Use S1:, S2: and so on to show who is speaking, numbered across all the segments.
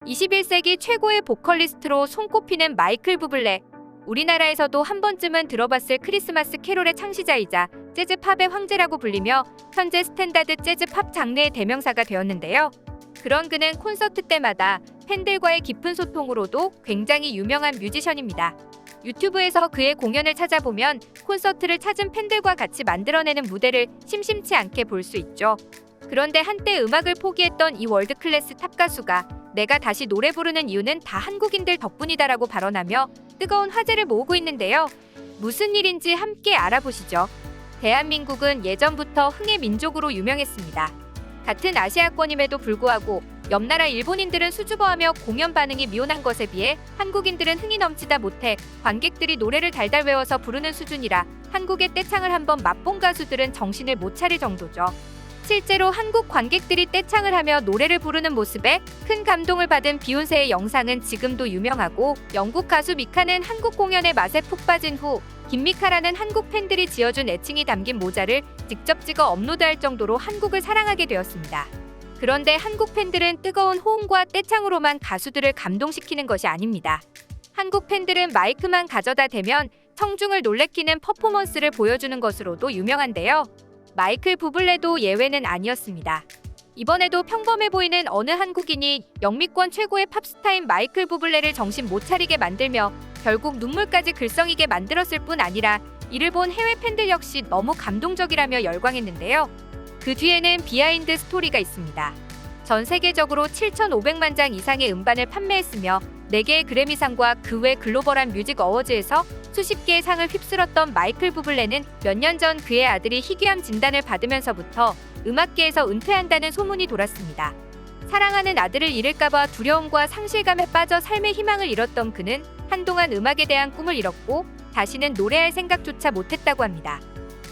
S1: 21세기 최고의 보컬리스트로 손꼽히는 마이클 부블레. 우리나라에서도 한 번쯤은 들어봤을 크리스마스 캐롤의 창시자이자 재즈 팝의 황제라고 불리며 현재 스탠다드 재즈 팝 장르의 대명사가 되었는데요. 그런 그는 콘서트 때마다 팬들과의 깊은 소통으로도 굉장히 유명한 뮤지션입니다. 유튜브에서 그의 공연을 찾아보면 콘서트를 찾은 팬들과 같이 만들어내는 무대를 심심치 않게 볼 수 있죠. 그런데 한때 음악을 포기했던 이 월드클래스 탑 가수가 내가 다시 노래 부르는 이유는 다 한국인들 덕분이다라고 발언하며 뜨거운 화제를 모으고 있는데요. 무슨 일인지 함께 알아보시죠. 대한민국은 예전부터 흥의 민족으로 유명했습니다. 같은 아시아권임에도 불구하고 옆나라 일본인들은 수줍어하며 공연 반응이 미온한 것에 비해 한국인들은 흥이 넘치다 못해 관객들이 노래를 달달 외워서 부르는 수준이라 한국의 떼창을 한번 맛본 가수들은 정신을 못 차릴 정도죠. 실제로 한국 관객들이 떼창을 하며 노래를 부르는 모습에 큰 감동을 받은 비욘세의 영상은 지금도 유명하고, 영국 가수 미카는 한국 공연의 맛에 푹 빠진 후 김미카라는 한국 팬들이 지어준 애칭이 담긴 모자를 직접 찍어 업로드할 정도로 한국을 사랑하게 되었습니다. 그런데 한국 팬들은 뜨거운 호응과 떼창으로만 가수들을 감동시키는 것이 아닙니다. 한국 팬들은 마이크만 가져다 대면 청중을 놀래키는 퍼포먼스를 보여주는 것으로도 유명한데요. 마이클 부블레도 예외는 아니었습니다. 이번에도 평범해 보이는 어느 한국인이 영미권 최고의 팝스타인 마이클 부블레를 정신 못 차리게 만들며 결국 눈물까지 글썽이게 만들었을 뿐 아니라 이를 본 해외 팬들 역시 너무 감동적이라며 열광했는데요. 그 뒤에는 비하인드 스토리가 있습니다. 전 세계적으로 7,500만 장 이상의 음반을 판매했으며 4개의 그래미상과 그 외 글로벌한 뮤직 어워즈에서 수십 개의 상을 휩쓸었던 마이클 부블레는 몇 년 전 그의 아들이 희귀암 진단을 받으면서부터 음악계에서 은퇴한다는 소문이 돌았습니다. 사랑하는 아들을 잃을까봐 두려움과 상실감에 빠져 삶의 희망을 잃었던 그는 한동안 음악에 대한 꿈을 잃었고 다시는 노래할 생각조차 못했다고 합니다.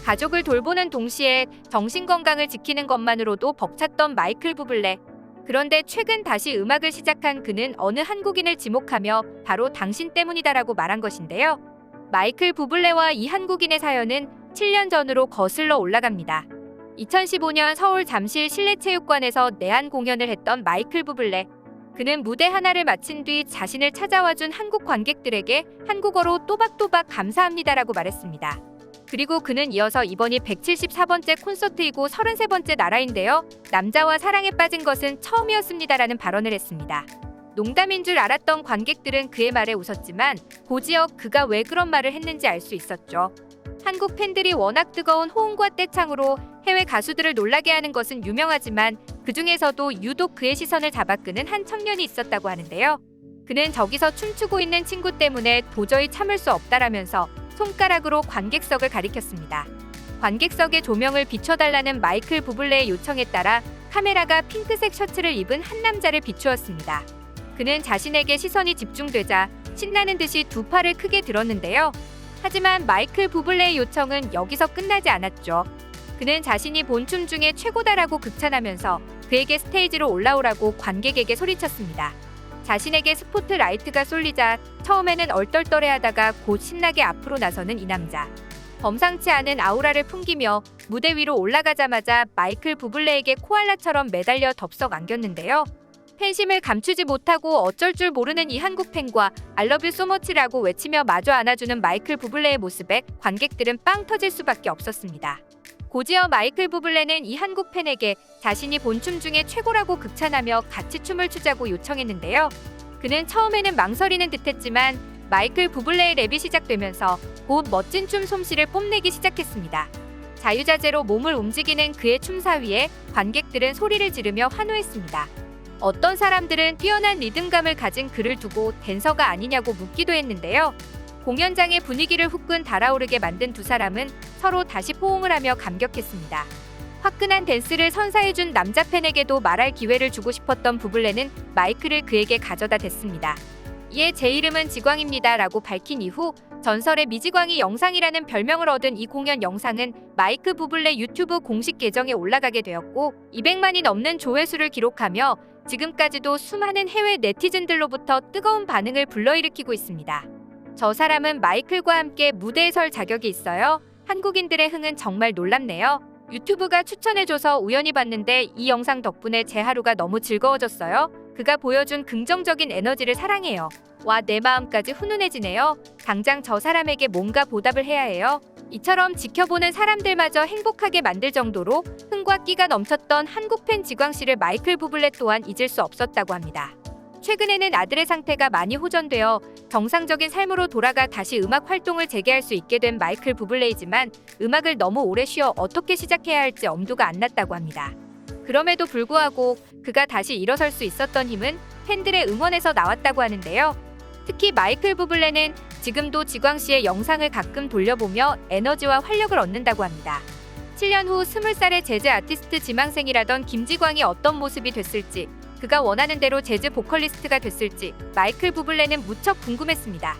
S1: 가족을 돌보는 동시에 정신건강을 지키는 것만으로도 벅찼던 마이클 부블레. 그런데 최근 다시 음악을 시작한 그는 어느 한국인을 지목하며 바로 당신 때문이다라고 말한 것인데요. 마이클 부블레와 이 한국인의 사연은 7년 전으로 거슬러 올라갑니다. 2015년 서울 잠실 실내체육관에서 내한 공연을 했던 마이클 부블레. 그는 무대 하나를 마친 뒤 자신을 찾아와준 한국 관객들에게 한국어로 또박또박 감사합니다라고 말했습니다. 그리고 그는 이어서 이번이 174번째 콘서트이고 33번째 나라인데요. 남자와 사랑에 빠진 것은 처음이었습니다라는 발언을 했습니다. 농담인 줄 알았던 관객들은 그의 말에 웃었지만 곧이어 그가 왜 그런 말을 했는지 알 수 있었죠. 한국 팬들이 워낙 뜨거운 호응과 떼창으로 해외 가수들을 놀라게 하는 것은 유명하지만 그 중에서도 유독 그의 시선을 잡아끄는 한 청년이 있었다고 하는데요. 그는 저기서 춤추고 있는 친구 때문에 도저히 참을 수 없다라면서 손가락으로 관객석을 가리켰습니다. 관객석의 조명을 비춰달라는 마이클 부블레의 요청에 따라 카메라가 핑크색 셔츠를 입은 한 남자를 비추었습니다. 그는 자신에게 시선이 집중되자 신나는 듯이 두 팔을 크게 들었는데요. 하지만 마이클 부블레의 요청은 여기서 끝나지 않았죠. 그는 자신이 본 춤 중에 최고다라고 극찬하면서 그에게 스테이지로 올라오라고 관객에게 소리쳤습니다. 자신에게 스포트라이트가 쏠리자 처음에는 얼떨떨해하다가 곧 신나게 앞으로 나서는 이 남자. 범상치 않은 아우라를 풍기며 무대 위로 올라가자마자 마이클 부블레에게 코알라처럼 매달려 덥석 안겼는데요. 팬심을 감추지 못하고 어쩔 줄 모르는 이 한국 팬과 I love you so much라고 외치며 마주 안아주는 마이클 부블레의 모습에 관객들은 빵 터질 수밖에 없었습니다. 곧이어 마이클 부블레는 이 한국 팬에게 자신이 본 춤 중에 최고라고 극찬하며 같이 춤을 추자고 요청했는데요. 그는 처음에는 망설이는 듯했지만 마이클 부블레의 랩이 시작되면서 곧 멋진 춤 솜씨를 뽐내기 시작했습니다. 자유자재로 몸을 움직이는 그의 춤사위에 관객들은 소리를 지르며 환호했습니다. 어떤 사람들은 뛰어난 리듬감을 가진 그를 두고 댄서가 아니냐고 묻기도 했는데요. 공연장의 분위기를 후끈 달아오르게 만든 두 사람은 서로 다시 포옹을 하며 감격했습니다. 화끈한 댄스를 선사해준 남자 팬에게도 말할 기회를 주고 싶었던 부블레는 마이크를 그에게 가져다 댔습니다. 이에 제 이름은 지광입니다 라고 밝힌 이후 전설의 미지광이 영상이라는 별명을 얻은 이 공연 영상은 마이클 부블레 유튜브 공식 계정에 올라가게 되었고 200만이 넘는 조회수를 기록하며 지금까지도 수많은 해외 네티즌들로부터 뜨거운 반응을 불러일으키고 있습니다. 저 사람은 마이클과 함께 무대에 설 자격이 있어요. 한국인들의 흥은 정말 놀랍네요. 유튜브가 추천해줘서 우연히 봤는데 이 영상 덕분에 제 하루가 너무 즐거워졌어요. 그가 보여준 긍정적인 에너지를 사랑해요. 와, 내 마음까지 훈훈해지네요. 당장 저 사람에게 뭔가 보답을 해야 해요. 이처럼 지켜보는 사람들마저 행복하게 만들 정도로 흥과 끼가 넘쳤던 한국 팬 지광 씨를 마이클 부블레 또한 잊을 수 없었다고 합니다. 최근에는 아들의 상태가 많이 호전되어 정상적인 삶으로 돌아가 다시 음악 활동을 재개할 수 있게 된 마이클 부블레이지만 음악을 너무 오래 쉬어 어떻게 시작해야 할지 엄두가 안 났다고 합니다. 그럼에도 불구하고 그가 다시 일어설 수 있었던 힘은 팬들의 응원에서 나왔다고 하는데요. 특히 마이클 부블레는 지금도 지광 씨의 영상을 가끔 돌려보며 에너지와 활력을 얻는다고 합니다. 7년 후 20살의 재즈 아티스트 지망생이라던 김지광이 어떤 모습이 됐을지, 그가 원하는 대로 재즈 보컬리스트가 됐을지 마이클 부블레는 무척 궁금했습니다.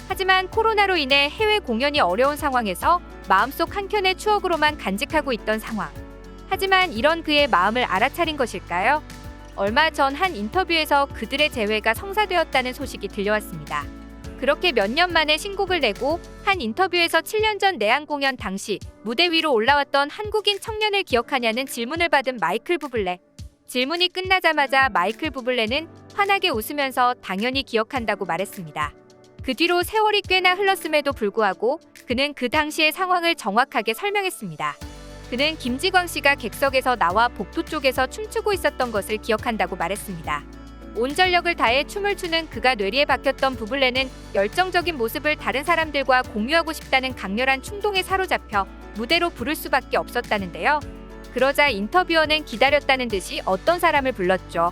S1: 하지만 코로나로 인해 해외 공연이 어려운 상황에서 마음속 한켠의 추억으로만 간직하고 있던 상황. 하지만 이런 그의 마음을 알아차린 것일까요? 얼마 전 한 인터뷰에서 그들의 재회가 성사되었다는 소식이 들려왔습니다. 그렇게 몇 년 만에 신곡을 내고 한 인터뷰에서 7년 전 내한 공연 당시 무대 위로 올라왔던 한국인 청년을 기억하냐는 질문을 받은 마이클 부블레. 질문이 끝나자마자 마이클 부블레는 환하게 웃으면서 당연히 기억한다고 말했습니다. 그 뒤로 세월이 꽤나 흘렀음에도 불구하고 그는 그 당시의 상황을 정확하게 설명했습니다. 그는 김지광 씨가 객석에서 나와 복도 쪽에서 춤추고 있었던 것을 기억한다고 말했습니다. 온 전력을 다해 춤을 추는 그가 뇌리에 박혔던 부블레는 열정적인 모습을 다른 사람들과 공유하고 싶다는 강렬한 충동에 사로잡혀 무대로 부를 수밖에 없었다는데요. 그러자 인터뷰어는 기다렸다는 듯이 어떤 사람을 불렀죠.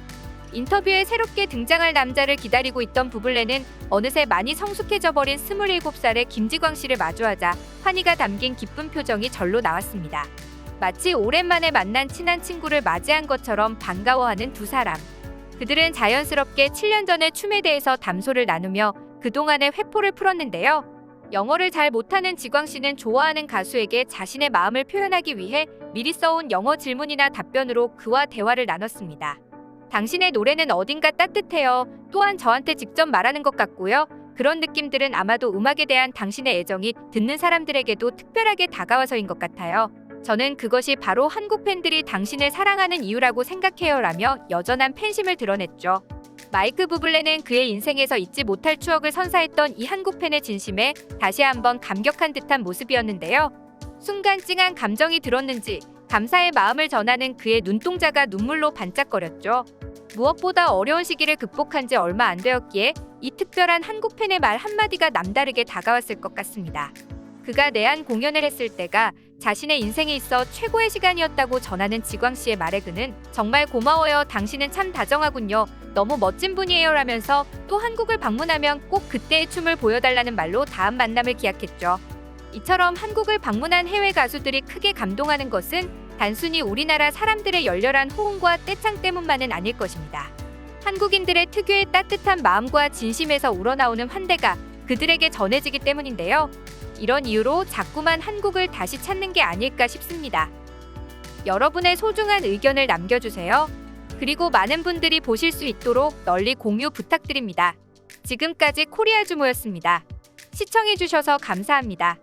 S1: 인터뷰에 새롭게 등장할 남자를 기다리고 있던 부블레는 어느새 많이 성숙해져 버린 27살의 김지광 씨를 마주하자 환희가 담긴 기쁜 표정이 절로 나왔습니다. 마치 오랜만에 만난 친한 친구를 맞이한 것처럼 반가워하는 두 사람. 그들은 자연스럽게 7년 전의 춤에 대해서 담소를 나누며 그동안의 회포를 풀었는데요. 영어를 잘 못하는 지광 씨는 좋아하는 가수에게 자신의 마음을 표현하기 위해 미리 써온 영어 질문이나 답변으로 그와 대화를 나눴습니다. 당신의 노래는 어딘가 따뜻해요. 또한 저한테 직접 말하는 것 같고요. 그런 느낌들은 아마도 음악에 대한 당신의 애정이 듣는 사람들에게도 특별하게 다가와서인 것 같아요. 저는 그것이 바로 한국 팬들이 당신을 사랑하는 이유라고 생각해요. 라며 여전한 팬심을 드러냈죠. 마이클 부블레는 그의 인생에서 잊지 못할 추억을 선사했던 이 한국 팬의 진심에 다시 한번 감격한 듯한 모습이었는데요. 순간 찡한 감정이 들었는지 감사의 마음을 전하는 그의 눈동자가 눈물로 반짝거렸죠. 무엇보다 어려운 시기를 극복한 지 얼마 안 되었기에 이 특별한 한국 팬의 말 한마디가 남다르게 다가왔을 것 같습니다. 그가 내한 공연을 했을 때가 자신의 인생에 있어 최고의 시간이었다고 전하는 지광 씨의 말에 그는 정말 고마워요. 당신은 참 다정하군요. 너무 멋진 분이에요. 라면서 또 한국을 방문하면 꼭 그때의 춤을 보여달라는 말로 다음 만남을 기약했죠. 이처럼 한국을 방문한 해외 가수들이 크게 감동하는 것은 단순히 우리나라 사람들의 열렬한 호응과 떼창 때문만은 아닐 것입니다. 한국인들의 특유의 따뜻한 마음과 진심에서 우러나오는 환대가 그들에게 전해지기 때문인데요. 이런 이유로 자꾸만 한국을 다시 찾는 게 아닐까 싶습니다. 여러분의 소중한 의견을 남겨주세요. 그리고 많은 분들이 보실 수 있도록 널리 공유 부탁드립니다. 지금까지 코리아주모였습니다. 시청해주셔서 감사합니다.